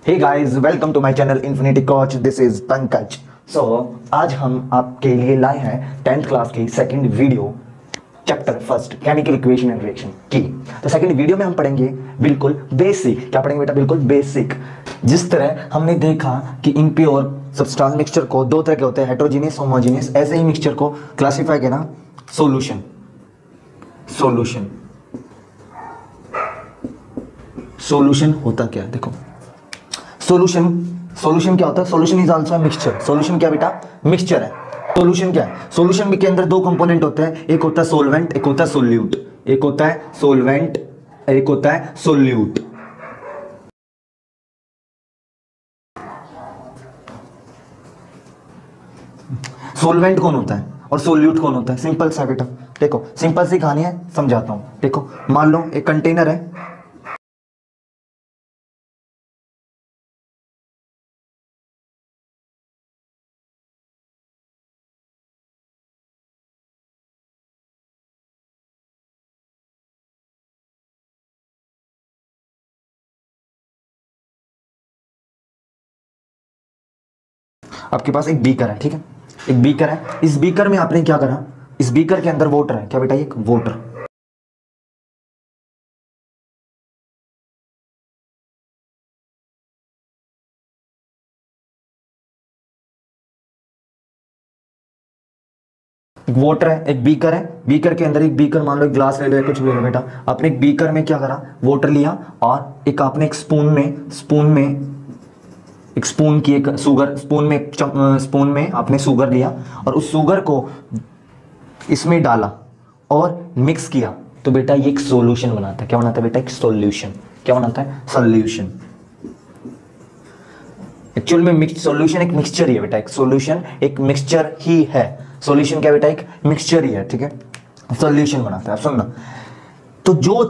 Hey guys, welcome to my channel Infinity Coach. This is Pankaj. So आज हम आपके लिए लाए हैं 10th क्लास की second video, chapter first chemical equation and reaction की। तो सेकंड वीडियो में हम पढ़ेंगे बिल्कुल बेसिक। क्या पढ़ेंगे बेटा? बिल्कुल बेसिक। जिस तरह हमने देखा कि इम्प्योर सब्सटेंस मिक्सचर को दो तरह के होते हैं, हेटेरोजेनियस, होमोजेनियस, ऐसे ही मिक्सचर को क्लासिफाई किया ना, सॉल्यूशन। सॉल्यूशन होता क्या है? देखो, सॉल्यूशन क्या होता है? Solution is also mixture. Solution क्या बेटा? मिक्सचर है। सॉल्यूशन क्या है? सॉल्यूशन के अंदर दो कंपोनेंट होते हैं, एक होता है सोलवेंट, एक होता है सोल्यूट। एक होता है सोलवेंट, एक होता है सोल्यूट। सोलवेंट कौन होता है और सोल्यूट कौन होता है? सिंपल सा बेटा, देखो सिंपल सी कहानी है, समझाता हूं। देखो, मान लो एक कंटेनर है, आपके पास एक बीकर है, ठीक है, एक बीकर है। इस बीकर में आपने क्या करा? इस बीकर के अंदर वाटर है। क्या बेटा? ये वाटर। एक वाटर है, एक बीकर है, बीकर के अंदर एक बीकर, मान लो एक ग्लास ले लो या कुछ भी ले लो बेटा। आपने एक बीकर में क्या करा? वाटर लिया, और एक आपने एक स्पून की एक शुगर, स्पून में आपने शुगर लिया और उस शुगर को इसमें डाला और मिक्स किया, तो बेटा ये एक सॉल्यूशन बनाता है। क्या बनाता है बेटा? एक सॉल्यूशन। क्या बनाता है? सॉल्यूशन। एक्चुअल में सॉल्यूशन एक मिक्सचर ही है बेटा, एक सॉल्यूशन एक मिक्सचर ही है। सॉल्यूशन क्या बेटा? एक मिक्सचर ही है, ठीक है, सॉल्यूशन बनाता है। सुनना, तो जो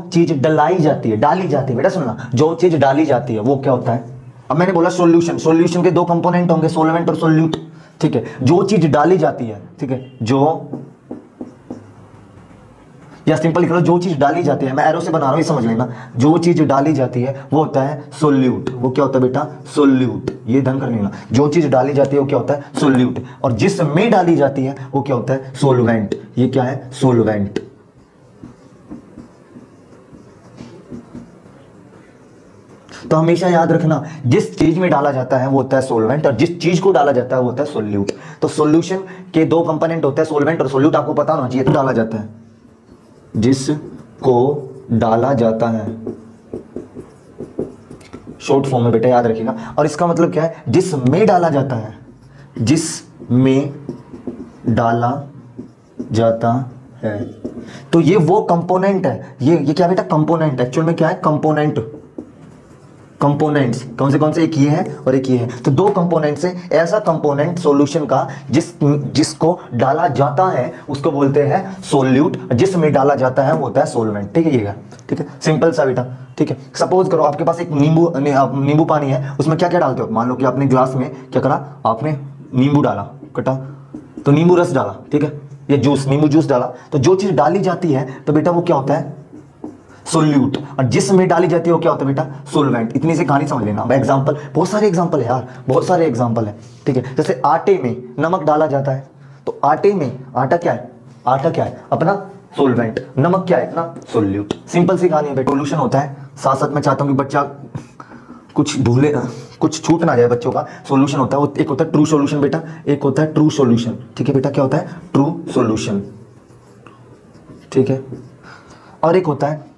चीज डाली जाती है बेटा, सुनना, जो चीज डाली जाती है वो क्या होता है? अब मैंने बोला सॉल्यूशन के दो कंपोनेंट होंगे, सोलवेंट और सोल्यूट, ठीक है। जो चीज डाली जाती है, ठीक है, या सिंपल लिख लो, जो चीज डाली जाती है, मैं एरो से बना रहा हूं, ये समझ लेना। जो चीज डाली जाती है वो होता है सोल्यूट। वो क्या होता है बेटा? सोल्यूट। ये ध्यान कर लेना, जो चीज डाली जाती है वो क्या होता है? सोल्यूट। और जिसमें डाली जाती है वो क्या होता है? सोलवेंट। ये क्या है? सोलवेंट। तो हमेशा याद रखना, जिस चीज में डाला जाता है वो होता है सोलवेंट, और जिस चीज को डाला जाता है वो होता है सोल्यूट। तो सोल्यूशन के दो कंपोनेंट होते हैं, सोलवेंट और सोल्यूट। आपको पता होना चाहिए। तो डाला जाता है, जिसको डाला जाता है, शॉर्ट फॉर्म में बेटा याद रखिएगा। और इसका मतलब क्या है? जिसमें डाला जाता है, जिसमें डाला जाता है। तो ये वो कंपोनेंट है, ये क्या बेटा? कंपोनेंट। एक्चुअल में क्या है? कंपोनेंट्स कौन से? एक ये है और एक ये है। तो दो कंपोनेंट्स है। ऐसा कंपोनेंट सॉल्यूशन का जिसको डाला जाता है उसको बोलते हैं सोल्यूट, जिसमें डाला जाता है वो होता है सोलवेंट। ठीक है, ये ठीक है, सिंपल सा बेटा, ठीक है। सपोज करो आपके पास एक नींबू पानी है, उसमें क्या क्या डालते हो? मान लो कि आपने ग्लास में क्या करा? आपने नींबू डाला, कटा, तो नींबू रस डाला, ठीक है, ये जूस, नींबू जूस डाला। तो जो चीज डाली जाती है तो बेटा वो क्या होता है? सोल्यूट। और जिसमें डाली जाती है वो क्या होता है बेटा? सोलवेंट। इतनी सी कहानी समझ लेना। एग्जांपल, बहुत सारे एग्जांपल है यार, बहुत सारे एग्जांपल है, ठीक है। जैसे आटे में नमक डाला जाता है, तो आटे में आटा क्या है? आटा क्या है? अपना सोलवेंट। नमक क्या है? अपना सोल्यूट। सिंपल सी कहानी है बेटा। सोल्यूशन होता है, साथ साथ मैं चाहता हूं कि बच्चा कुछ छूट ना जाए बच्चों का। सॉल्यूशन होता है, एक होता है ट्रू सॉल्यूशन बेटा, एक होता है ट्रू सॉल्यूशन, ठीक है बेटा। क्या होता है? ट्रू सॉल्यूशन, ठीक है। और एक होता है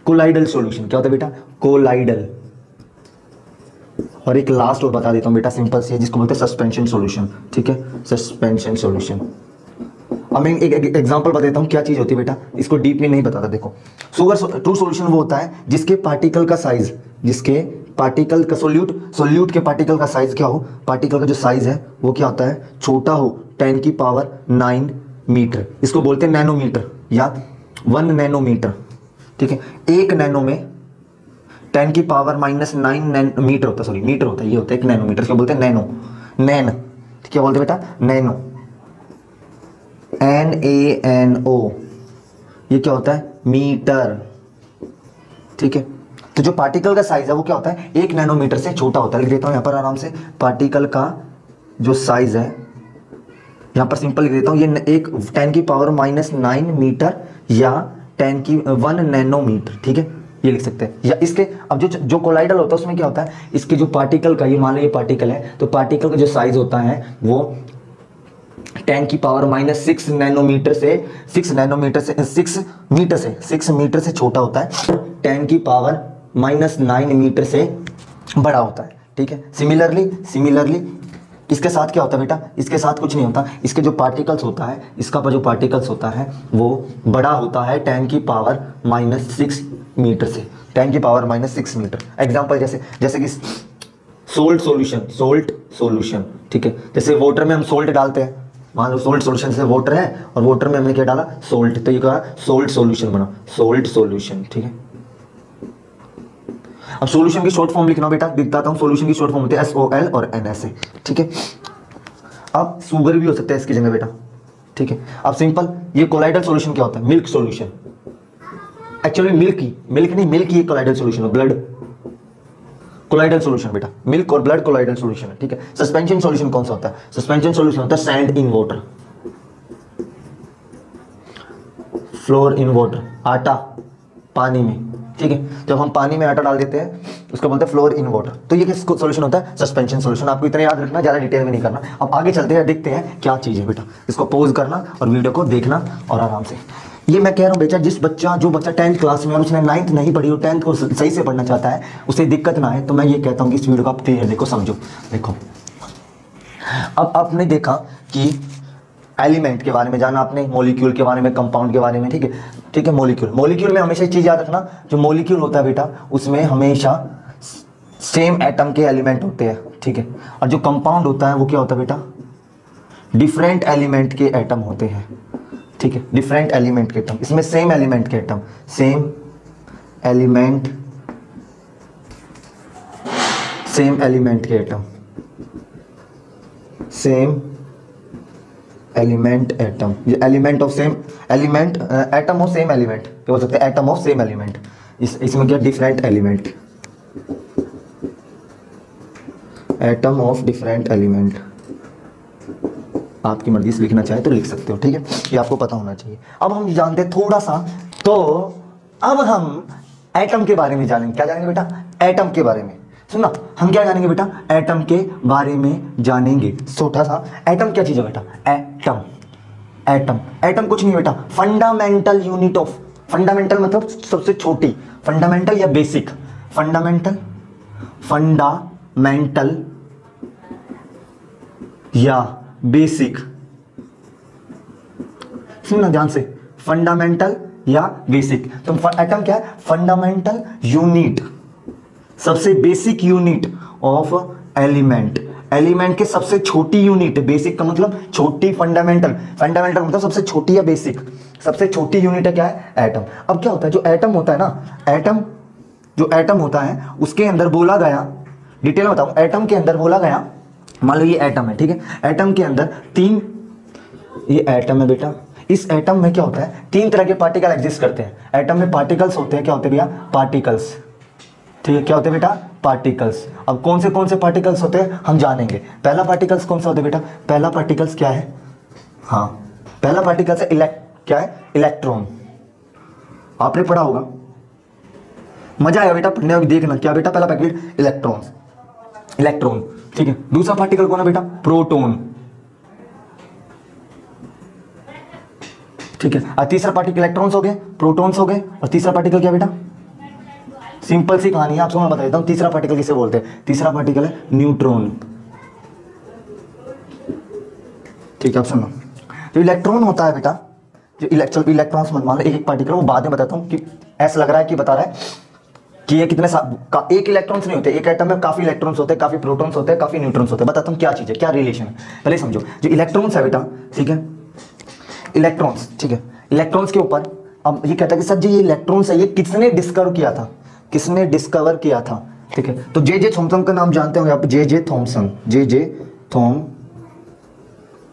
कोलाइडल सॉल्यूशन। क्या होता है बेटा? कोलाइडल। और एक लास्ट और बता देता हूं बेटा, सिंपल सी है, जिसको बोलते हैं सस्पेंशन सॉल्यूशन, ठीक है, सस्पेंशन सॉल्यूशन। अब मैं एक एग्जांपल बता देता हूं क्या चीज होती है बेटा, इसको डीप में नहीं बताता। देखो, ट्रू सॉल्यूशन वो होता है जिसके पार्टिकल का साइज, सोल्यूट के पार्टिकल का साइज क्या हो? पार्टिकल का जो साइज है वो क्या होता है? छोटा हो, 10⁹ मीटर। इसको बोलते हैं नैनोमीटर या 1 नैनोमीटर, ठीक है। 1 नैनो में 10⁻⁹ मीटर होता है, सॉरी मीटर होता है, ये होता है 1 नैनोमीटर। क्या बोलते हैं? नैनो। क्या बोलते हैं बेटा? Nano, NaNO। ये क्या होता है? मीटर, ठीक है। तो जो पार्टिकल का साइज है वो क्या होता है, 1 नैनोमीटर से छोटा होता है। लिख देता हूँ यहाँ पर आराम से, पार्टिकल का जो साइज है यहाँ पर सिंपल लिख देता हूँ, ये एक 10⁻⁹ मीटर या 1 नैनोमीटर, ठीक है, ये लिख सकते हैं। या इसके अब जो कोलाइडल होता है उसमें क्या होता है, इसके जो पार्टिकल का, ये मान लो ये पार्टिकल है, तो पार्टिकल का जो साइज होता है वो 10⁻⁶ नैनोमीटर से 6 मीटर से छोटा होता है, 10⁻⁹ मीटर से बड़ा होता है, ठीक है। सिमिलरली इसके साथ क्या होता है बेटा, इसके साथ कुछ नहीं होता, इसके जो पार्टिकल्स होता है, इसका जो पार्टिकल्स होता है वो बड़ा होता है 10⁻⁶ मीटर से, 10⁻�6 मीटर। एग्जाम्पल जैसे कि सोल्ट सॉल्यूशन, ठीक है, जैसे वाटर में हम सोल्ट डालते हैं, मान लो सोल्ट सॉल्यूशन से वाटर है और वाटर में हमने क्या डाला, सोल्ट, तो ये क्या सोल्ट सॉल्यूशन बना, सोल्ट सॉल्यूशन, ठीक है। अब सॉल्यूशन की शॉर्ट फॉर्म लिखना बेटा, दिखाता हूं, सॉल्यूशन की शॉर्ट फॉर्म होती है SOL और NSA, ठीक है। अब शुगर भी हो सकता है इसकी जगह बेटा, ठीक है। अब सिंपल, ये कोलाइडल सॉल्यूशन क्या होता है, मिल्क सॉल्यूशन, एक्चुअली मिल्क ही कोलाइडल सॉल्यूशन है, ब्लड कोलाइडल सॉल्यूशन बेटा, मिल्क और ब्लड कोलाइडल सॉल्यूशन है, ठीक है। सस्पेंशन सॉल्यूशन कौन सा होता है, सस्पेंशन सॉल्यूशन होता है sand in water, floor in water, आटा पानी में, ठीक है। जब हम पानी में आटा डाल देते हैं उसको बोलते हैं फ्लोर इन वाटर, तो ये सॉल्यूशन होता है सस्पेंशन सॉल्यूशन। आपको इतना याद रखना, ज्यादा डिटेल में नहीं करना। अब आगे चलते हैं, देखते हैं क्या चीज है बेटा, इसको पॉज करना और वीडियो को देखना और आराम से। ये मैं कह रहा हूँ बेटा, जो बच्चा 10th क्लास में और उसने 9th नहीं पढ़ी और 10th को सही से पढ़ना चाहता है, उसे दिक्कत ना आए, तो मैं ये कहता हूँ कि इस वीडियो को आप क्लियर देखो, समझो। देखो, अब आपने देखा कि एलिमेंट के बारे में जाना आपने, मॉलिक्यूल के बारे में, कंपाउंड के बारे में, ठीक है। मॉलिक्यूल में हमेशा एक चीज याद रखना, जो मॉलिक्यूल होता है बेटा उसमें हमेशा सेम एटम के एलिमेंट होते हैं, ठीक है। और जो कंपाउंड होता है वो क्या होता है बेटा, डिफरेंट एलिमेंट के एटम होते हैं, ठीक है, डिफरेंट एलिमेंट के एटम। इसमें सेम एलिमेंट के एटम, सेम एलिमेंट के एटम, सेम एलिमेंट एटम, ये element of same element, atom of same element हो सकते हैं, एटम ऑफ सेम एलिमेंट। इसमें क्या, different element, atom of different element. आपकी मर्जी से लिखना चाहे तो लिख सकते हो, ठीक है, ये आपको पता होना चाहिए। अब हम जानते हैं थोड़ा सा, तो अब हम एटम के बारे में जानेंगे। क्या जानेंगे बेटा, एटम के बारे में। सुनना, हम क्या जानेंगे बेटा, एटम के बारे में जानेंगे छोटा सा। एटम क्या चीज है बेटा, एटम कुछ नहीं बेटा, फंडामेंटल यूनिट ऑफ, फंडामेंटल मतलब सबसे छोटी, फंडामेंटल या बेसिक, फंडामेंटल या बेसिक, सुनना ध्यान से, फंडामेंटल या बेसिक। तो एटम क्या है, फंडामेंटल यूनिट, सबसे बेसिक यूनिट ऑफ एलिमेंट के सबसे छोटी यूनिट, बेसिक का मतलब छोटी, फंडामेंटल मतलब सबसे छोटी या बेसिक, सबसे छोटी यूनिट है क्या है, एटम। अब क्या होता है, जो एटम होता है ना, जो एटम होता है उसके अंदर बोला गया, डिटेल में बताऊं, एटम के अंदर बोला गया, मान लो ये एटम है, ठीक है, एटम के अंदर ये एटम है बेटा, इस एटम में क्या होता है, 3 तरह के पार्टिकल एग्जिस्ट करते हैं। एटम में पार्टिकल्स होते हैं, क्या होते हैं भैया, पार्टिकल्स, ठीक है, क्या होते हैं बेटा, पार्टिकल्स। अब कौन से पार्टिकल्स होते हैं हम जानेंगे। पहला पार्टिकल्स कौन सा होता है बेटा, पहला पार्टिकल्स क्या है, हाँ, पहला पार्टिकल्स है क्या है, इलेक्ट्रॉन। आपने पढ़ा होगा, मजा आएगा बेटा पढ़ने में, देखना क्या बेटा, पहला पैकेट इलेक्ट्रॉन, ठीक है। दूसरा पार्टिकल कौन है बेटा, प्रोटॉन, ठीक है। और तीसरा पार्टिकल, इलेक्ट्रॉन्स हो गए, प्रोटॉन्स हो गए, और तीसरा पार्टिकल क्या बेटा, सिंपल सी कहानी है, आपको मैं बता देता हूं तीसरा पार्टिकल किसे बोलते हैं। तीसरा पार्टिकल है न्यूट्रॉन, ठीक है। आप सुनो, जो इलेक्ट्रॉन होता है बेटा, जो इलेक्ट्रॉन्स मान लो एक पार्टिकल, वो बाद में बताता हूं कि ऐसा लग रहा है कि बता रहा है कि ये कितने एक इलेक्ट्रॉन्स नहीं होते, एक एटम में काफी इलेक्ट्रॉन्स होते हैं, काफी प्रोटॉन्स होते हैं, काफी न्यूट्रॉन्स होते हैं। बताता हूं क्या चीज है, क्या रिलेशन है, पहले समझो। जो इलेक्ट्रॉन्स है बेटा, ठीक है, इलेक्ट्रॉन्स, ठीक है, इलेक्ट्रॉन्स के ऊपर अब ये कहता है कि सर जी ये इलेक्ट्रॉन्स है, ये किसने डिस्कवर किया था, ठीक है। तो जे थॉमसन का नाम जानते होंगे आप, जे थॉमसन,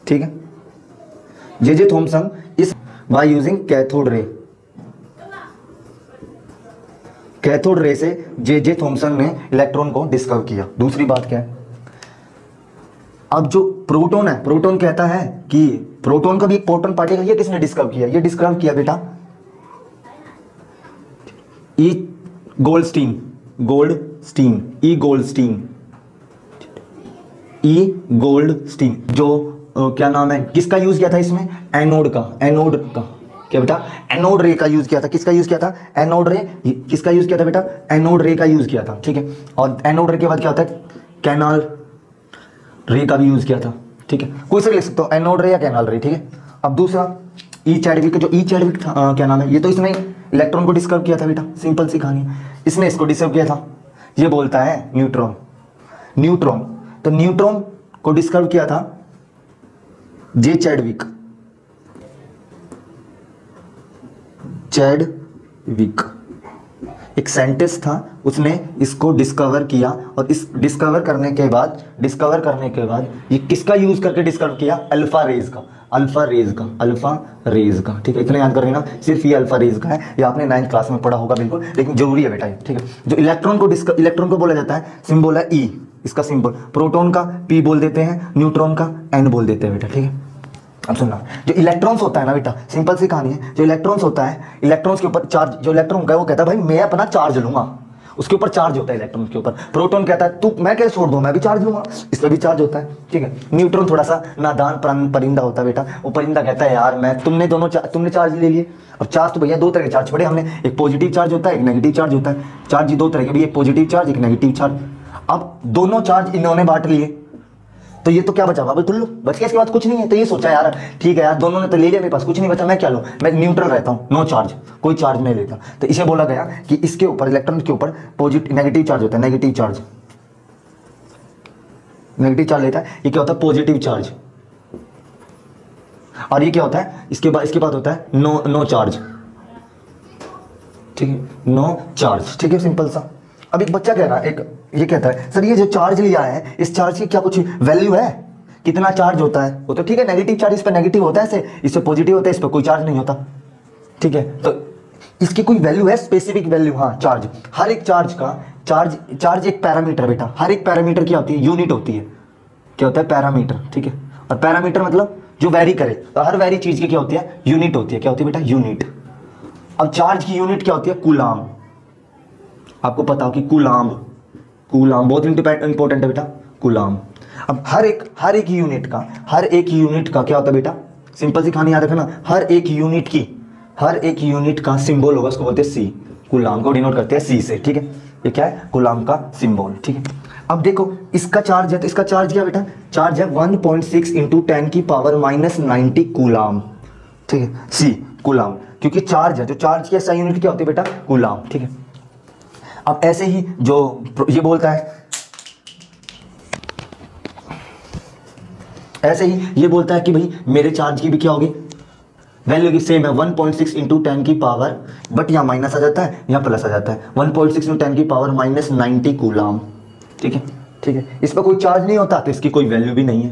ठीक है, जे थॉमसन इस by using cathode ray, cathode ray से जे थॉमसन ने इलेक्ट्रॉन को डिस्कवर किया। दूसरी बात क्या है, अब जो प्रोटॉन है, प्रोटॉन कहता है कि प्रोटॉन का भी एक प्रोटॉन पार्टिकल, ये किसने डिस्कवर किया? ये डिस्कवर किया बेटा ई गोल्डस्टीन, ई गोल्डस्टीन जो क्या नाम है, किसका यूज किया था इसमें? एनोड का क्या बेटा? एनोड रे का यूज किया था। किसका यूज किया था? एनोड रे। किसका यूज किया था बेटा? एनोड रे का यूज किया था, ठीक है। और एनोड रे के बाद क्या होता है? कैनाल रे का भी यूज किया था, ठीक है। कोई से लिख सकते हो, एनोड रे या कैनाल रे, ठीक है। अब दूसरा ई चैडविक, जो ई चैडविक था, क्या नाम है, ये तो इसने इलेक्ट्रॉन को डिस्कवर किया था बेटा, सिंपल सी कहानी है। इसने इसको डिस्कवर किया था, ये बोलता है न्यूट्रॉन। तो न्यूट्रॉन को डिस्कवर किया था जे चैडविक, एक साइंटिस्ट था, उसने इसको डिस्कवर किया। और इस डिस्कवर करने के बाद ये किसका यूज करके डिस्कवर किया? अल्फा रेज का, ठीक है। इतना याद कर रहे हैं ना, सिर्फ ये अल्फा रेज का है, ये आपने 9th क्लास में पढ़ा होगा बिल्कुल, लेकिन जरूरी है बेटा ये, ठीक है। जो इलेक्ट्रॉन को बोला जाता है, सिंबल है ई, इसका सिंबल। प्रोटॉन का पी बोल देते हैं, न्यूट्रॉन का एन बोल देते हैं बेटा, ठीक है। अब सुनना, जो इलेक्ट्रॉन्स होता है ना बेटा, सिंपल सी कहानी है, जो इलेक्ट्रॉन्स होता है, इलेक्ट्रॉन्स के ऊपर चार्ज, जो इलेक्ट्रॉन का वो कहता है भाई मैं अपना चार्ज लूंगा, उसके ऊपर चार्ज होता है इलेक्ट्रॉन के ऊपर। प्रोटॉन कहता है तू, मैं कैसे छोड़ दूं, मैं भी चार्ज लूंगा, इस पर भी चार्ज होता है, ठीक है। न्यूट्रॉन थोड़ा सा नादान परिंदा होता है बेटा, वो परिंदा कहता है यार मैं, तुमने चार्ज ले लिए। अब चार्ज तो भैया दो तरह के चार्ज पढ़े हमने, एक पॉजिटिव चार्ज होता है, एक नेगेटिव चार्ज होता है। चार्ज दो तरह के भी, एक पॉजिटिव चार्ज, एक नेगेटिव चार्ज। अब दोनों चार्ज इन्होंने बांट लिए, तो ये तो क्या बचा? बाबा टुल्लू बच गया, इसके बाद कुछ नहीं है। तो ये सोचा यार ठीक है यार, दोनों ने तो ले लिया, मेरे पास कुछ नहीं बचा, मैं क्या लूं, मैं न्यूट्रल रहता हूं, नो चार्ज, कोई चार्ज नहीं लेता। तो इसे बोला गया कि इसके ऊपर, इलेक्ट्रॉन के ऊपर नेगेटिव चार्ज होता है, नेगेटिव चार्ज लेता है। ये क्या होता है? Positive charge. और ये क्या होता है? इसके बाद होता है नो चार्ज, ठीक है, नो चार्ज, ठीक है, सिंपल सा। अब एक बच्चा कह रहा है, ये कहता है सर ये जो चार्ज लिया है, इस चार्ज की क्या कुछ वैल्यू है? कितना चार्ज होता है? वो तो ठीक है, नेगेटिव चार्ज इस पर नेगेटिव होता है, इस पर पॉजिटिव होता है, इस पर कोई चार्ज नहीं होता, ठीक है। तो इसकी कोई वैल्यू है, स्पेसिफिक वैल्यू? हाँ, चार्ज। हर एक चार्ज का चार्ज एक पैरामीटर बेटा, हर एक पैरामीटर क्या होती है? यूनिट होती है। क्या होता है? पैरामीटर, ठीक है। और पैरामीटर मतलब जो वेरी करे, तो हर वेरी चीज की क्या होती है? यूनिट होती है। क्या होती है बेटा? यूनिट। अब चार्ज की यूनिट क्या होती है? कूलाम। आपको पता हो कि कूलाम बहुत इंपॉर्टेंट है बेटा, कूलाम। अब हर एक यूनिट का क्या होता है बेटा? सिंपल सी कहानी याद रखना, हर एक यूनिट का सिंबल होगा, उसको बोलते हैं सी। कूलाम को डिनोट करते हैं सी से, ठीक है। ये क्या है? कूलाम का सिंबल, ठीक है। अब देखो इसका चार्ज है, तो इसका चार्ज क्या बेटा? चार्ज है 1.6 × 10⁻⁻90 कूलाम, ठीक है, सी, कूलाम। क्योंकि चार्ज है, जो चार्ज की SI यूनिट क्या होती है बेटा? कूलाम, ठीक है। अब ऐसे ही जो ये बोलता है कि भाई मेरे चार्ज की भी क्या होगी? वैल्यू की सेम है, 1.6 × 10⁻, बट यहाँ माइनस आ जाता है, यहाँ प्लस आ जाता है, 1.6 × 10⁻⁻90 कूलाम, ठीक है। इस पर कोई चार्ज नहीं होता, तो इसकी कोई वैल्यू भी नहीं है,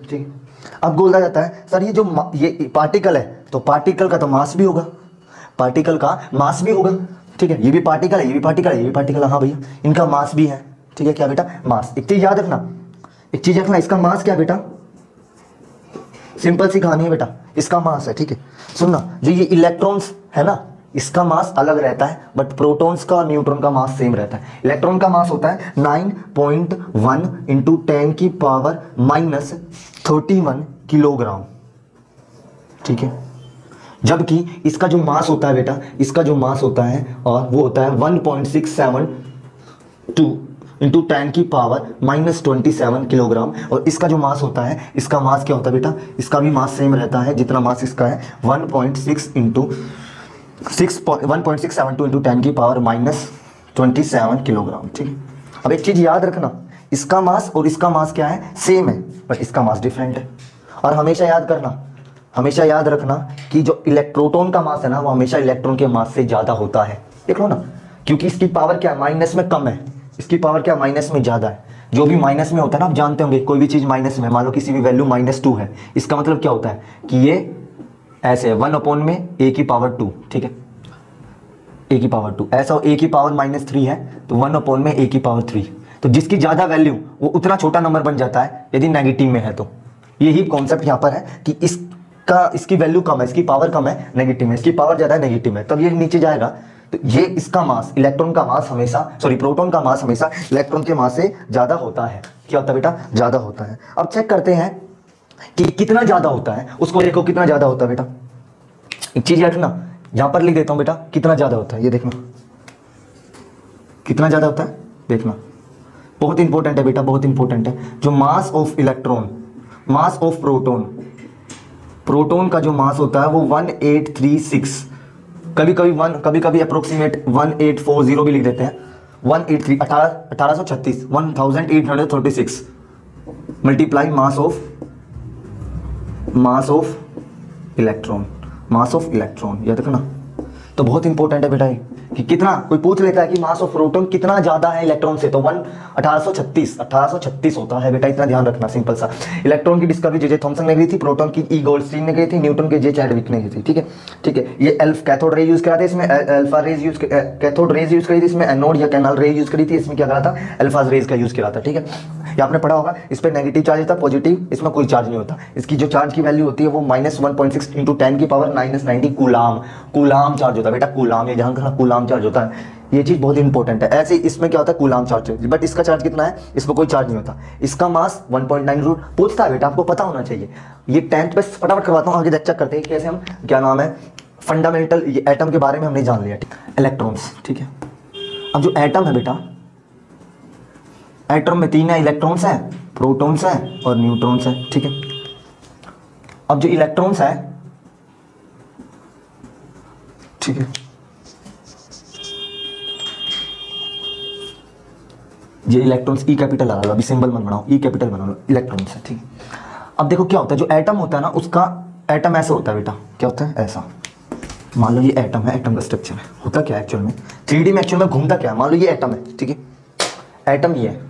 ठीक है। अब बोला जाता है सर ये जो ये पार्टिकल है, तो पार्टिकल का तो मास भी होगा, ठीक है। ये भी पार्टिकल है, ये भी पार्टिकल है, हाँ भैया, इनका मास भी है, ठीक है। क्या बेटा? मास। एक चीज याद रखना, इसका मास क्या बेटा? सिंपल सी कहानी है बेटा, इसका मास है, ठीक है। सुनना, जो ये इलेक्ट्रॉन्स है ना, इसका मास अलग रहता है, बट प्रोटॉन्स का और न्यूट्रॉन का मास सेम रहता है। इलेक्ट्रॉन का मास होता है 9.1 × 10⁻31 किलोग्राम, ठीक है। जबकि इसका जो मास होता है बेटा, और वो होता है 1.672 × 10⁻⁻27 किलोग्राम। और इसका जो मास होता है, इसका मास क्या होता है बेटा? इसका भी मास सेम रहता है, जितना मास इसका है, 1.672 × 10⁻⁻27 किलोग्राम, ठीक है। अब एक चीज याद रखना, इसका मास और इसका मास क्या है? सेम है, बट इसका मास डिफरेंट है। और हमेशा याद रखना कि जो प्रोटॉन का मास है ना, वो हमेशा इलेक्ट्रॉन के मास से ज्यादा होता है, देख लो ना, क्योंकि इसकी पावर क्या है? माइनस में कम है, इसकी पावर क्या? माइनस में ज्यादा है। जो भी माइनस में होता है ना, आप जानते होंगे, कोई भी चीज माइनस में, मान लो किसी भी वैल्यू -2 है, इसका मतलब क्या होता है कि ये ऐसे है, 1/में a की पावर 2, ठीक है। ए की पावर 2, ऐसा ए की पावर -3 है तो 1 में ए की पावर 3। तो जिसकी ज़्यादा वैल्यू वो उतना छोटा नंबर बन जाता है यदि नेगेटिव में है तो। यही कॉन्सेप्ट यहाँ पर है कि इसकी वैल्यू कम है, इसकी पावर कम है नेगेटिव में, इसकी पावर ज़्यादा है नेगेटिव में, तब ये नीचे जाएगा। तो ये इसका मास, इलेक्ट्रॉन का मास हमेशा, सॉरी प्रोटॉन का मास हमेशा इलेक्ट्रॉन के मास से ज़्यादा होता है। क्या होता है बेटा? ज़्यादा होता है। अब चेक करते हैं कि कितना ज़्यादा होता है, उसको देखो कितना ज़्यादा होता है बेटा। एक चीज़ याद रखना, यहाँ पर लिख देता हूँ बेटा कितना ज़्यादा होता है, ये देखना कितना ज़्यादा होता है, देखना बहुत इंपॉर्टेंट है बेटा, बहुत इंपॉर्टेंट है। जो mass of electron, mass of proton, proton का जो मास होता है वो 1836, कभी कभी अप्रोक्सीमेट 1840 भी लिख देते हैं। 1836 1836 multiply mass of electron, mass of electron, याद रखना। तो बहुत इंपॉर्टेंट है बेटा ये कि कितना, कोई पूछ लेता है कि मास ऑफ प्रोटॉन कितना ज्यादा है इलेक्ट्रॉन से, तो 1836 होता है बेटा, इतना ध्यान रखना, सिंपल सा। इलेक्ट्रॉन की डिस्कवरी जे थॉमसन ने की थी, प्रोटॉन की ई गोल्डस्टीन ने की थी, न्यूटन के जे चैडविक ने की थी। ठीक है, ठीक है। ये कैथोड रे यूज करा था, इसमें alpha rays use, cathode rays use करी थी, इसमें एनोड या कैनाल रे यूज करी थी, इसमें क्या करा था, अल्फा रेज का यूज करा था। ठीक है, ये आपने पढ़ा होगा। इस पर नेगेटिव चार्ज था, पॉजिटिव, इसमें कोई चार्ज नहीं होता। इसकी जो चार्ज की वैल्यू होती है वो -1.6 × 10 की पावर -90 कूलाम, कूलाम चार्ज होता है बेटा, कूलाम, ये ध्यान रखना, कूलाम चार्ज होता है। ये चीज बहुत इंपॉर्टेंट है। ऐसे इसमें क्या होता है, कूलाम चार्ज, बट इसका चार्ज कितना है, इसमें कोई चार्ज नहीं होता। इसका मास 1.9 रूट पूछता है बेटा, आपको पता होना चाहिए। ये 10th पे फटाफट करवाता हूँ, आगे चेक करते हैं कैसे हम, क्या नाम है, फंडामेंटल, ये एटम के बारे में हमने जान लिया। ठीक, इलेक्ट्रॉन्स। ठीक है, अब जो एटम है बेटा, एटम में 3 है, इलेक्ट्रॉन्स है, प्रोटॉन्स है और न्यूट्रॉन्स है। ठीक है, अब जो इलेक्ट्रॉन्स है, ठीक है, ये इलेक्ट्रॉन्स, ई कैपिटल लगा लो, अभी सिंबल मत बनाओ, ई कैपिटल बना लो, इलेक्ट्रॉन्स है। ठीक है, अब देखो क्या होता है, जो एटम होता है ना, उसका एटम ऐसा होता है बेटा, क्या होता है, ऐसा। मान लो ये एटम है, एटम का स्ट्रक्चर है, होता क्या है एक्चुअल में, 3D में एक्चुअल में घूमता क्या है, मान लो ये एटम है। ठीक है, एटम ये है,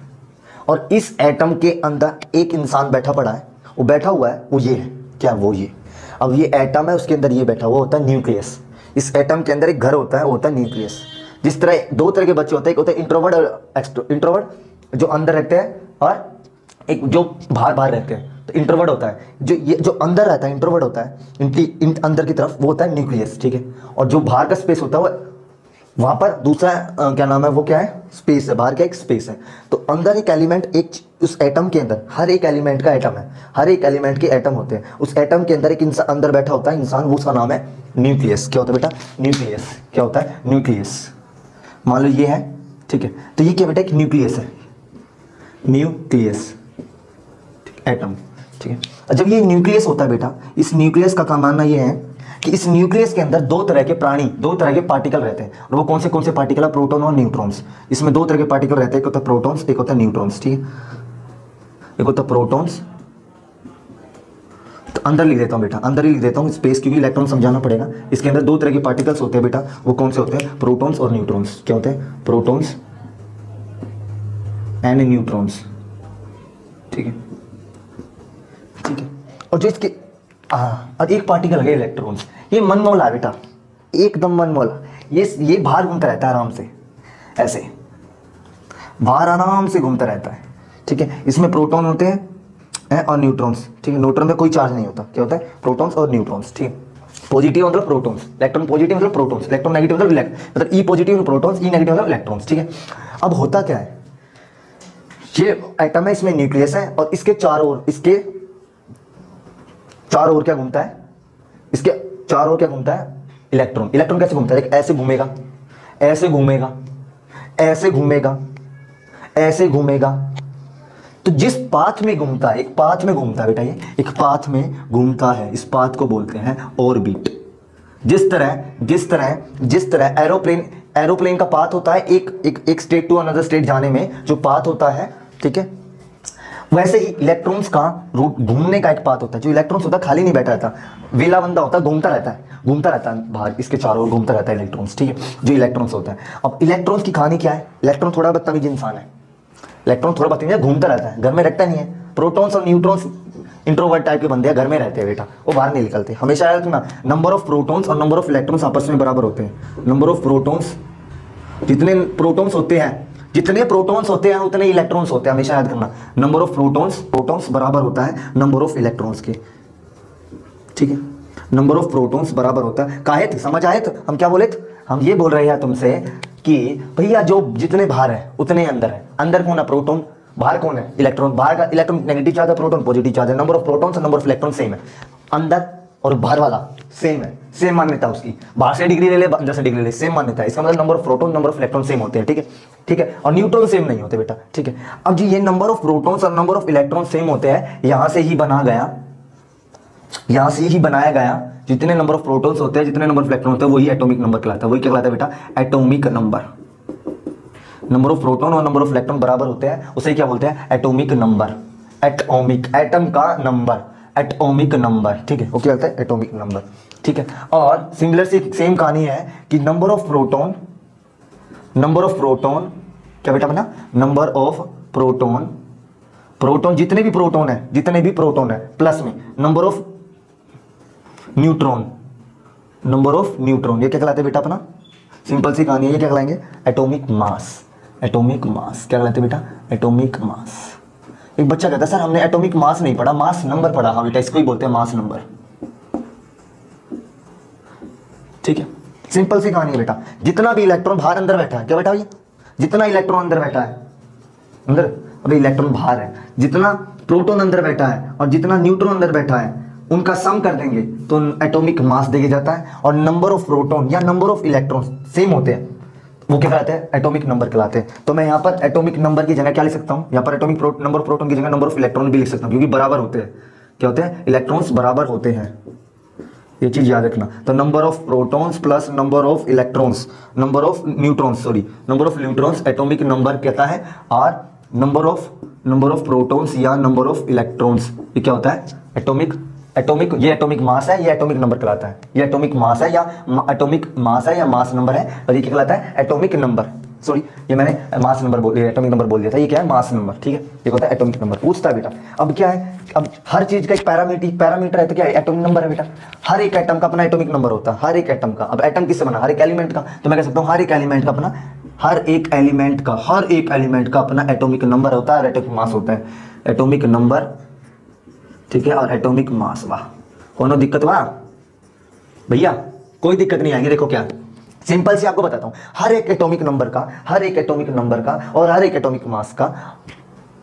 और इस एटम के अंदर एक इंसान बैठा पड़ा है, वो बैठा हुआ है, वो ये है, क्या, वो ये। अब ये एटम है, उसके अंदर ये बैठा हुआ होता है न्यूक्लियस। इस एटम के अंदर एक घर होता है, वो होता है न्यूक्लियस। जिस तरह 2 तरह के बच्चे होते हैं, एक होता है इंट्रोवर्ट और इंट्रोवर्ट जो अंदर रहते हैं, और एक जो बाहर रहते हैं। तो इंट्रोवर्ट होता है जो अंदर रहता है, इंट्रोवर्ट होता है अंदर की तरफ, वो होता है न्यूक्लियस। ठीक है, और जो बाहर का स्पेस होता है वो वहां पर दूसरा क्या नाम है, वो क्या है, स्पेस है, बाहर का एक स्पेस है। तो अंदर एक एलिमेंट, एक उस एटम के अंदर, हर एक एलिमेंट का एटम है, हर एक एलिमेंट के एटम होते हैं। उस एटम के अंदर एक इंसान अंदर बैठा होता है, इंसान, वो उसका नाम है न्यूक्लियस। क्या होता है बेटा, न्यूक्लियस। क्या होता है, न्यूक्लियस। मान लो ये है, ठीक है, तो ये क्या बेटा, एक न्यूक्लियस है, न्यूक्लियस, एटम। ठीक है, जब ये न्यूक्लियस होता है बेटा, इस न्यूक्लियस का मानना ये है कि इस न्यूक्लियस के अंदर 2 तरह के प्राणी, 2 तरह के पार्टिकल रहते हैं। और वो कौन से पार्टिकल है, प्रोटॉन और न्यूट्रॉन्स। इसमें 2 तरह के पार्टिकल रहते हैं, एक होता है प्रोटॉन्स, एक होता है न्यूट्रॉन्स। ठीक है, एक होता है प्रोटॉन्स, तो अंदर लिख देता हूं बेटा, अंदर ही लिख देता हूं स्पेस, क्योंकि इलेक्ट्रॉन समझाना पड़ेगा। इसके अंदर 2 तरह के पार्टिकल्स होते हैं बेटा, वो कौन से होते हैं, प्रोटॉन्स और न्यूट्रॉन्स। क्या होते हैं, प्रोटॉन्स एंड न्यूट्रॉन्स। ठीक है, ठीक है, और जो इसके और एक पार्टिकल है इलेक्ट्रॉन्स, ये मनमौला है बेटा, एकदम मनमौला। ये बाहर घूमता रहता है आराम से, ऐसे बाहर आराम से घूमता रहता है। ठीक है, इसमें प्रोटॉन होते हैं और न्यूट्रॉन्स। ठीक है, न्यूट्रॉन में कोई चार्ज नहीं होता। क्या होता है, प्रोटॉन्स और न्यूट्रॉन्स। ठीक है, पॉजिटिव मतलब प्रोटॉन्स, इलेक्ट्रॉन पॉजिटिव मतलब प्रोटॉन्स, इलेक्ट्रॉन नेगेटिव मतलब ई पॉजिटिव प्रोटॉन्स, ई नेगेटिव मतलब इलेक्ट्रॉन्स। ठीक है, अब होता क्या है, ये एटम है, इसमें न्यूक्लियस है, और इसके चारों ओर, इसके चारों ओर क्या घूमता है, इसके चारों ओर क्या घूमता है, इलेक्ट्रॉन। इलेक्ट्रॉन कैसे घूमता है, ऐसे घूमेगा, ऐसे घूमेगा, ऐसे घूमेगा, ऐसे घूमेगा। तो जिस पाथ में घूमता है, एक पाथ में घूमता है बेटा, ये एक पाथ में घूमता है, इस पाथ को बोलते हैं ऑर्बिट। जिस तरह एरोप्लेन का पाथ होता है एक स्टेट टू अनदर स्टेट जाने में जो पाथ होता है, ठीक है, वैसे ही इलेक्ट्रॉन्स का रूट घूमने का एक पाथ होता है। जो इलेक्ट्रॉन्स होता है खाली नहीं बैठा रहता, वेला बंदा होता है, घूमता रहता है बाहर, इसके चारों ओर घूमता रहता है इलेक्ट्रॉन्स। ठीक है, जो इलेक्ट्रॉन्स होता है। अब इलेक्ट्रॉन्स की कहानी क्या है, इलेक्ट्रॉन थोड़ा बदतमीज इंसान है, इलेक्ट्रॉन थोड़ा बदतमीज, घूमता रहता है, घर में रखता नहीं है, प्रोटॉन्स और न्यूट्रॉन्स इंट्रोवर्ट टाइप के बंदे हैं, घर में रहते हैं बेटा, वो बाहर नहीं निकलते। हमेशा याद रखना, नंबर ऑफ प्रोटॉन्स और नंबर ऑफ इलेक्ट्रॉन्स आपस में बराबर होते हैं। नंबर ऑफ प्रोटॉन्स, जितने प्रोटॉन्स होते हैं, जितने प्रोटॉन्स होते हैं उतने इलेक्ट्रॉन्स होते हैं, हमेशा याद करना। नंबर ऑफ प्रोटॉन्स बराबर होता है नंबर ऑफ इलेक्ट्रॉन्स के, ठीक है। नंबर ऑफ प्रोटॉन्स बराबर होता है, काहे थे, समझ आए? तो हम क्या बोले थे, हम ये बोल रहे हैं तुमसे कि भैया जो जितने बाहर है उतने अंदर है। अंदर कौन है? प्रोटॉन। बाहर कौन है? इलेक्ट्रॉन। बाहर का इलेक्ट्रॉन नेगेटिव चार्ज है, प्रोटॉन पॉजिटिव चार्ज है। नंबर ऑफ प्रोटॉन्स और नंबर ऑफ इलेक्ट्रॉन सेम है, अंदर और बाहर वाला सेम है, सेम मान्यता उसकी। बाहर से डिग्री ले ले, अंदर से डिग्री ले ले, सेम मान्यता है। इसका मतलब number of proton number of electron same होते हैं, ठीक है, ठीक है। और न्यूट्रॉन सेम नहीं होते बेटा, ठीक है। अब जी ये नंबर ऑफ प्रोटॉन्स और नंबर ऑफ इलेक्ट्रॉन सेम होते हैं, यहां से ही बना गया, यहां से ही बनाया गया। जितने नंबर ऑफ प्रोटॉन्स होते हैं, जितने नंबर ऑफ इलेक्ट्रॉन होते हैं, वही एटॉमिक नंबर कहलाता है। वही क्या कहलाता है बेटा? Atomic number. Number of proton और नंबर ऑफ इलेक्ट्रॉन बराबर होते हैं, उसे क्या बोलते हैं? Atomic number. एटॉमिक, एटम का नंबर, एटॉमिक नंबर, ठीक है, वो क्या होता है? एटॉमिक नंबर, ठीक है। और सिमिलर सी सेम कहानी है कि number of proton, number of proton क्या बेटा बना? नंबर ऑफ प्रोटॉन, प्रोटॉन जितने भी प्रोटॉन है, जितने भी प्रोटॉन है, प्लस में number of neutron, number of neutron, ये क्या कहलाते हैं बेटा अपना? सिंपल सी कहानी है, ये क्या कहलाएंगे? Atomic mass. एटॉमिक मास क्या कहलाते हैं बेटा? Atomic mass. एक बच्चा कहता है सर हमने एटॉमिक मास नहीं पढ़ा, मास नंबर पढ़ा। हाँ बेटा, इसको ही बोलते हैं मास नंबर, ठीक है। सिंपल सी कहानी है बेटा, जितना भी इलेक्ट्रॉन बाहर अंदर बैठा है, क्या बेटा भैया? जितना इलेक्ट्रॉन अंदर बैठा है, अंदर, अभी इलेक्ट्रॉन बाहर है, जितना प्रोटॉन अंदर बैठा है और जितना न्यूट्रॉन अंदर बैठा है, उनका सम कर देंगे तो एटॉमिक मास देके जाता है। और नंबर ऑफ प्रोटॉन या नंबर ऑफ इलेक्ट्रॉन सेम होते हैं, वो क्या कहलाते हैं? एटॉमिक नंबर कहलाते हैं। तो मैं यहाँ पर एटॉमिक नंबर की जगह क्या लिख सकता हूँ? यहाँ पर एटॉमिक नंबर ऑफ प्रोटॉन की जगह नंबर ऑफ इलेक्ट्रॉन भी लिख सकता हूँ, क्योंकि बराबर होते हैं। क्या होते हैं? इलेक्ट्रॉन्स बराबर होते हैं, ये चीज याद रखना। तो number of protons plus number of electrons, number of neutrons, sorry, number of neutrons atomic number कहता है। और नंबर ऑफ प्रोटॉन्स या नंबर ऑफ इलेक्ट्रॉन्स, ये क्या होता है? एटॉमिक, एटॉमिक, ये एटॉमिक मास है, ये एटॉमिक नंबर कहलाता है। ये एटॉमिक मास है या एटॉमिक मास है या मास नंबर है, और ये क्या कहलाता है? Atomic number. सॉरी, ये मैंने मास नंबर बोल दिया, एटॉमिक नंबर बोल दिया था। ये क्या है? मास नंबर, ठीक है। ये होता है एटॉमिक नंबर। पूछता है बेटा, अब क्या है? अब हर चीज का एक पैरामीटर है, तो क्या है? एटॉमिक नंबर है बेटा। हर एक एटम का अपना एटॉमिक नंबर होता है, हर एक एटम का। अब एटम किससे बना? हर एक एलिमेंट का। तो मैं कह सकता हूँ हर एक एलिमेंट का अपना, हर एक एलिमेंट का अपना एटॉमिक नंबर होता है और एटॉमिक मास होता है। एटॉमिक नंबर, ठीक है, और एटॉमिक मास। वाह, कोनो दिक्कत वाह भैया? कोई दिक्कत नहीं आएगी। देखो क्या सिंपल से आपको बताता हूं, हर एक एटॉमिक नंबर का और हर एक एटॉमिक मास का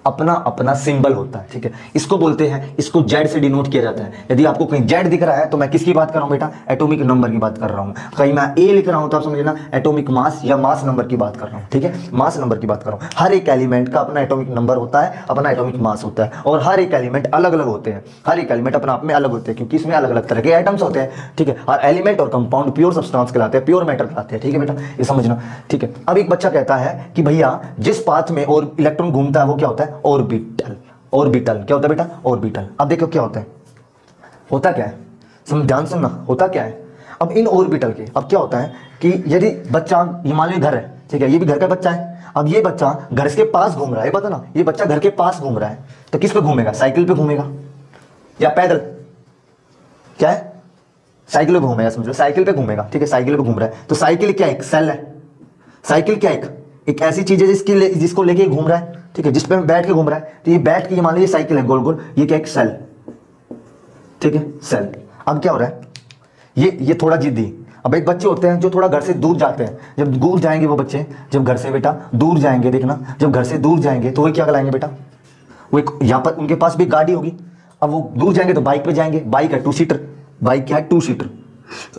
अपना अपना सिंबल होता है, ठीक है। इसको बोलते हैं, इसको जेड से डिनोट किया जाता है। यदि आपको कहीं जेड दिख रहा है तो मैं किसकी बात कर रहा हूं बेटा? एटॉमिक नंबर की बात कर रहा हूं। कहीं मैं ए लिख रहा हूं तो आप समझना एटॉमिक मास या मास नंबर की बात कर रहा हूं, ठीक है, मास नंबर की बात कर रहा हूं। हर एक एलिमेंट का अपना एटॉमिक नंबर होता है, अपना एटॉमिक मास होता है, और हर एक एलिमेंट अलग अलग होते हैं। हर एक एलिमेंट अपने आप में अलग होते हैं, क्योंकि इसमें अलग अलग तरह के एटम्स होते हैं, ठीक है। और एलिमेंट और कंपाउंड प्योर सब्सटेंस कहलाते हैं, प्योर मैटर कहलाते हैं, ठीक है बेटा, ये समझना, ठीक है। अब एक बच्चा कहता है कि भैया जिस पाथ में और इलेक्ट्रॉन घूमता है वो क्या होता है? ऑर्बिटल। ऑर्बिटल क्या होता है बेटा? ऑर्बिटल। अब देखो क्या होता है, होता क्या है, ध्यान सुनना, होता क्या है। अब इन ऑर्बिटल के, अब क्या होता है कि यदि बच्चा, ये मान लीजिए घर है, ठीक है, ये भी घर का बच्चा है। अब ये बच्चा घर के पास घूम रहा है, पता ना, ये बच्चा घर के पास घूम रहा है, तो किस पे घूमेगा? साइकिल पे घूमेगा या पैदल? क्या है? साइकिल पे घूमेगा, समझो, साइकिल पे घूमेगा, ठीक है, साइकिल पे घूम रहा है। तो साइकिल क्या? एक सेल है। साइकिल क्या? एक ऐसी चीज है जिसको लेके घूम रहा है, ठीक है, जिस पे बैठ के घूम रहा है। तो ये बैठ के, मान लीजिए साइकिल है गोल गोल, ये क्या? एक सेल, ठीक है, सेल। अब क्या हो रहा है, ये थोड़ा जिद्दी। अब एक बच्चे होते हैं जो थोड़ा घर से दूर जाते हैं, जब दूर जाएंगे वो बच्चे, जब घर से बेटा दूर जाएंगे, देखना, जब घर से दूर जाएंगे तो वो क्या कराएंगे बेटा? वो एक यहाँ पर उनके पास भी गाड़ी होगी। अब वो दूर जाएंगे तो बाइक पे जाएंगे। बाइक है 2 सीटर, बाइक क्या है? 2 सीटर,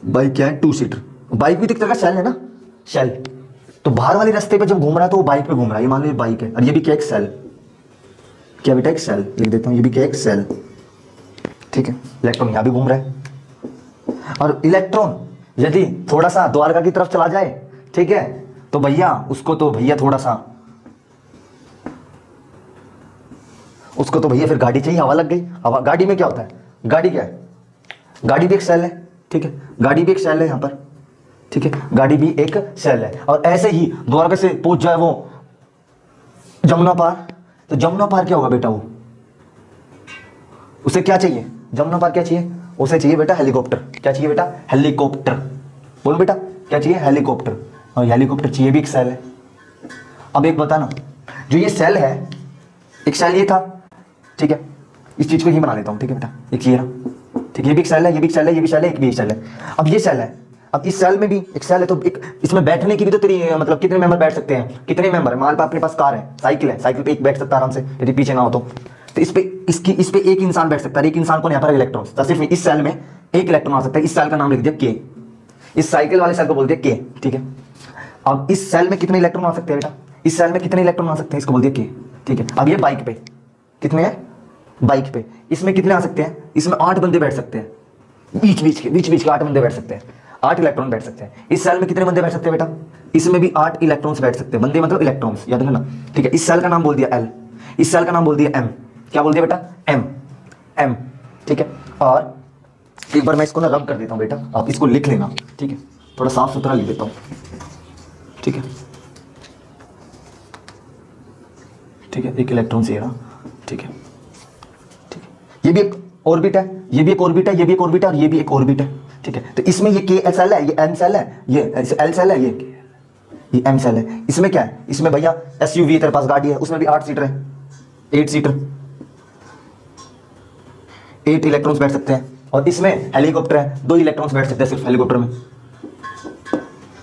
बाइक क्या है? 2 सीटर। बाइक भी तो एक तरह का सेल है ना, सेल। तो बाहर वाले रास्ते पे जब घूम रहा है तो वो बाइक पे घूम रहा है, ये मान लीजिए बाइक है, और ये भी क्या? एक सेल। क्या बेटा? एक सेल। लिख देता हूं, ये भी क्या? एक सेल, ठीक है। इलेक्ट्रॉन यहां भी घूम रहा है, और इलेक्ट्रॉन यदि थोड़ा सा द्वारका की तरफ चला जाए, ठीक है, तो भैया उसको तो भैया थोड़ा सा, उसको तो भैया फिर गाड़ी चाहिए, हवा लग गई। हवा, गाड़ी में क्या होता है? गाड़ी क्या है? गाड़ी भी एक सेल है, ठीक है, गाड़ी भी एक सेल है यहां पर, ठीक है, गाड़ी भी एक सेल है। और ऐसे ही द्वारका से पहुंच जाए वो जमुना पार, तो जमुना पार क्या होगा बेटा? वो उसे क्या चाहिए जमुना पार, क्या चाहिए उसे, चाहिए बेटा हेलीकॉप्टर। क्या चाहिए बेटा, हेलीकॉप्टर। बोलो बेटा क्या चाहिए, हेलीकॉप्टर। और हेलीकॉप्टर चाहिए भी एक सेल है। अब एक बताना, जो ये सेल है, एक सेल ये था, ठीक है, इस चीज को ही बना लेता हूं, ठीक है बेटा, एक ये रहा, ठीक है, ये भी एक सेल है, ये भी एक सेल है, ये भी सेल है, एक भी एक सेल है। अब ये सेल है, अब इस सेल में भी एक सेल है, तो एक इसमें बैठने की भी तो तेरी मतलब कितने मेंबर बैठ सकते हैं, कितने मेंबर है, मान लो अपने पास कार है, साइकिल है, साइकिल पे एक बैठ सकता है आराम से, यदि पीछे ना हो तो इस पे एक इंसान बैठ सकता है, एक इंसान को यहाँ पर इलेक्ट्रॉन, तो सिर्फ इस सेल में एक इलेक्ट्रॉन आ सकता है। इस सेल का नाम लिख दिया के, इस साइकिल वाले सेल को बोल दिया के, ठीक है। अब इस सेल में कितने इलेक्ट्रॉन आ सकते हैं बेटा, इस सेल में कितने इलेक्ट्रॉन आ सकते हैं, इसको बोल दिया के, ठीक है। अब ये बाइक पे कितने हैं, बाइक पे इसमें कितने आ सकते हैं, इसमें 8 बंदे बैठ सकते हैं, बीच बीच के 8 बंदे बैठ सकते हैं, 8 इलेक्ट्रॉन बैठ सकते हैं। इस सेल में कितने बंदे बैठ सकते हैं बेटा, इसमें भी 8 इलेक्ट्रॉन्स बैठ सकते हैं, बंदे मतलब इलेक्ट्रॉन्स, याद रखना, ठीक है। इस सेल का नाम बोल दिया एल, इस सेल का नाम बोल दिया एम, क्या बोल दिया बेटा, एम, एम, ठीक है। और एक बार मैं इसको ना रब कर देता हूं बेटा, आप इसको लिख लेना, ठीक है, थोड़ा साफ सुथरा लिख देता हूं, ठीक है, ठीक है। एक इलेक्ट्रॉन से रहा, ठीक है, ठीक है। ये भी एक ऑर्बिट है, ये भी एक ऑर्बिट है, ये भी एक ऑर्बिट है, और ये भी एक ऑर्बिट है, ठीक है। तो इसमें ये के सेल है, ये एन सेल है, ये एल सेल है, ये एम सेल है। इसमें क्या है, इसमें भैया एसयूवी तेरे पास गाड़ी है, उसमें भी 8 सीटर है, 8 सीटर, 8 इलेक्ट्रॉन्स बैठ सकते हैं। और इसमें हेलीकॉप्टर है, 2 इलेक्ट्रॉन्स बैठ सकते हैं सिर्फ हेलीकॉप्टर में,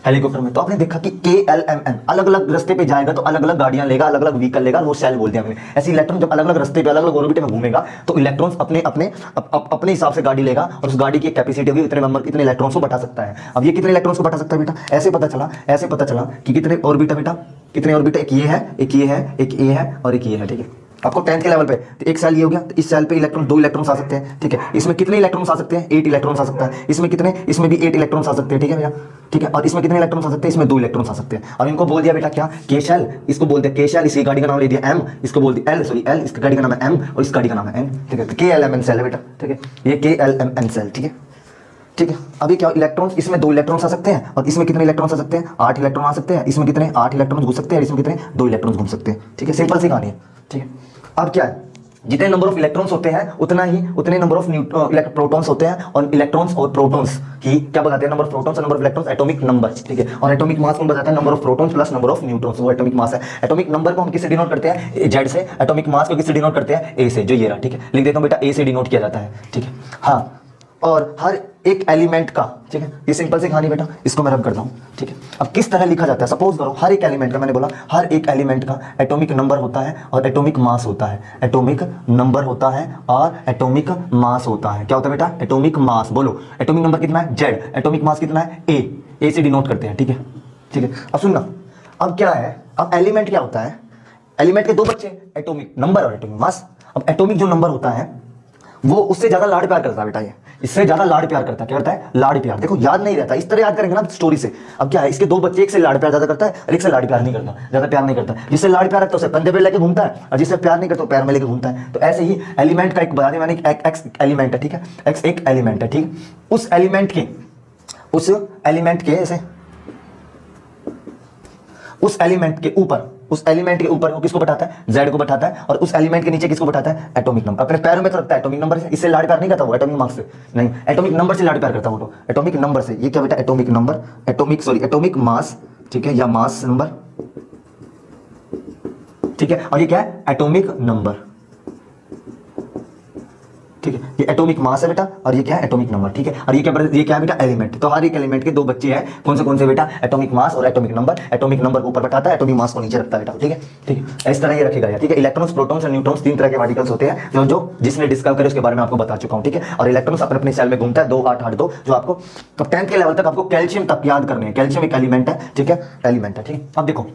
हेलीकॉप्टर में। तो आपने देखा कि के एल एम एन अलग अलग रास्ते पे जाएगा तो अलग अलग गाड़ियां लेगा, अलग अलग व्हीकल लेगा, वो सेल बोलते हैं हमने। ऐसे इलेक्ट्रॉन जब अलग अलग रास्ते पे अलग अलग ऑर्बिट में घूमेगा तो इलेक्ट्रॉन्स अपने अपने अपने हिसाब से गाड़ी लेगा, और उस गाड़ी की कैपेसिटी होगी इतने नंबर, इतने इलेक्ट्रॉन्स को बैठा सकता है। अब ये कितने इलेक्ट्रॉन्स को बैठा सकता है बेटा, ऐसे पता चला कि कितने ऑर्बिट है बेटा, कितने ऑर्बिट है, एक ये है, एक ये है, एक ये है, और एक ये है, ठीक है। आपको 10th के लेवल पे तो एक सेल ये हो गया, तो इस सेल पे इलेक्ट्रॉन 2 इलेक्ट्रॉन्स आ सकते हैं, ठीक है। इसमें कितने इलेक्ट्रॉन्स आ सकते हैं, 8 इलेक्ट्रॉन्स आ सकता है। इसमें कितने, इसमें भी 8 इलेक्ट्रॉन्स आ सकते हैं, ठीक है भैया, ठीक है। और इसमें कितने इलेक्ट्रॉन्स आ सकते हैं, इसमें 2 इलेक्ट्रॉन्स आ सकते हैं। और इनको बोल दिया बेटा क्या, के शेल, इसको बोलते हैं के शेल, इसकी गाड़ी का नाम ले दिया एम, इसको बोल दिया एल, सॉरी एल, इसकी गाड़ी का नाम है एम, और इस गाड़ी का नाम है एन, ठीक है। तो के एल एम एन सेल है बेटा, ठीक है, ये के एल एम एन सेल, ठीक है, ठीक है। अभी क्या इलेक्ट्रॉन्स, इसमें 2 इलेक्ट्रॉन्स आ सकते हैं, और इसमें कितने इलेक्ट्रॉन्स आ सकते हैं, 8 इलेक्ट्रॉन आ सकते हैं। इसमें कितने, 8 इलेक्ट्रॉन्स घुस सकते हैं, इसमें कितने, 2 इलेक्ट्रॉन्स घूम सकते हैं, ठीक है। सिंपल सी कहानी है, ठीक है। अब क्या है, जितने नंबर ऑफ इलेक्ट्रॉन्स होते हैं उतने नंबर ऑफ प्रोटॉन्स होते हैं, और इलेक्ट्रॉन्स और प्रोटॉन्स की क्या बताते हैं, नंबर ऑफ प्रोटॉन्स और number of electrons, atomic number, ठीक है। और एटॉमिक मास कौन बताता है, number of protons plus number of neutrons, वो एटॉमिक मास है। एटॉमिक नंबर को हम किससे डिनोट करते हैं, जेड से। एटॉमिक मास को किससे डिनोट करते हैं, ए से, जो ये रहा, ठीक है। लिख देता हूं बेटा, ए से डिनोट किया जाता है, ठीक है, हाँ। और हर एक एलिमेंट का, ठीक है, ये सिंपल सी कहानी बेटा, इसको मैं रब करता हूं, ठीक है। अब किस तरह लिखा जाता है, सपोज करो हर एक एलिमेंट का, मैंने बोला हर एक एलिमेंट का एटॉमिक नंबर होता है और एटॉमिक मास होता है, एटॉमिक नंबर होता है और एटॉमिक मास होता है। क्या होता है बेटा, एटॉमिक मास, बोलो एटॉमिक नंबर कितना है, जेड, एटॉमिक मास कितना है, ए से डिनोट करते हैं, ठीक है, ठीक है। अब सुनना, अब क्या है, अब एलिमेंट क्या होता है, एलिमेंट के 2 बच्चे, एटॉमिक नंबर और एटॉमिक मास। अब एटॉमिक जो नंबर होता है वो उससे ज्यादा लाड प्यार करता है बेटा, ये इससे ज्यादा लाड प्यार करता है, क्या करता है, लाड प्यार। देखो याद नहीं रहता, इस तरह याद करेंगे ना स्टोरी से। अब क्या है, इसके 2 बच्चे, एक से लाड प्यार ज्यादा करता है और एक से लाड प्यार नहीं करता, ज्यादा प्यार नहीं करता। जिससे लाड प्यार रखता है उसे कंधे पे लेके घूमता है, और जिससे प्यार नहीं करता पैर में लेके घूमता है। तो ऐसे ही एलिमेंट का एक बता दें मैंने, एक्स एलिमेंट है, ठीक है, एक्स एक एलिमेंट है, ठीक। उस एलिमेंट के ऐसे उस एलिमेंट के ऊपर वो किसको बैठाता है, जेड को बैठाता है, और उस एलिमेंट के नीचे किसको बैठाता है, एटॉमिक नंबर। अपने पैरों में तो रखता है एटॉमिक नंबर से, इससे लाड प्यार नहीं करता वो एटॉमिक मास से, नहीं, एटॉमिक नंबर से लाड प्यार करता वो, एटॉमिक नंबर से। ये क्या बेटा, एटॉमिक नंबर, एटॉमिक मास, ठीक है, या मास नंबर, ठीक है। और ये क्या है, एटॉमिक नंबर, ठीक है। ये एटॉमिक मास है बेटा, और ये क्या है, एटॉमिक नंबर, ठीक है। और ये क्या है बेटा, एलिमेंट। तो हर एक एलिमेंट के 2 बच्चे हैं, कौन से बेटा, एटॉमिक मास और एटॉमिक नंबर। एटॉमिक नंबर को ऊपर बैठाता है, एटॉमिक मास को नीचे रखता है बेटा, ठीक है, ठीक है। इस तरह ये रखेगा, ठीक है। इलेक्ट्रॉन्स, प्रोटॉन्स और न्यूट्रॉन्स 3 तरह के पार्टिकल्स होते हैं, जो जिसने डिस्कवर करे उसके बारे में आपको बता चुका हूं, ठीक है। और इलेक्ट्रॉन्स अपने सेल में घूमता है, 2 8 8 2, जो आपको तो 10th के लेवल तक आपको कैल्शियम तक याद करने हैं। कैल्शियम एक एलिमेंट है, ठीक है, एलिमेंट है, ठीक है। अब देखो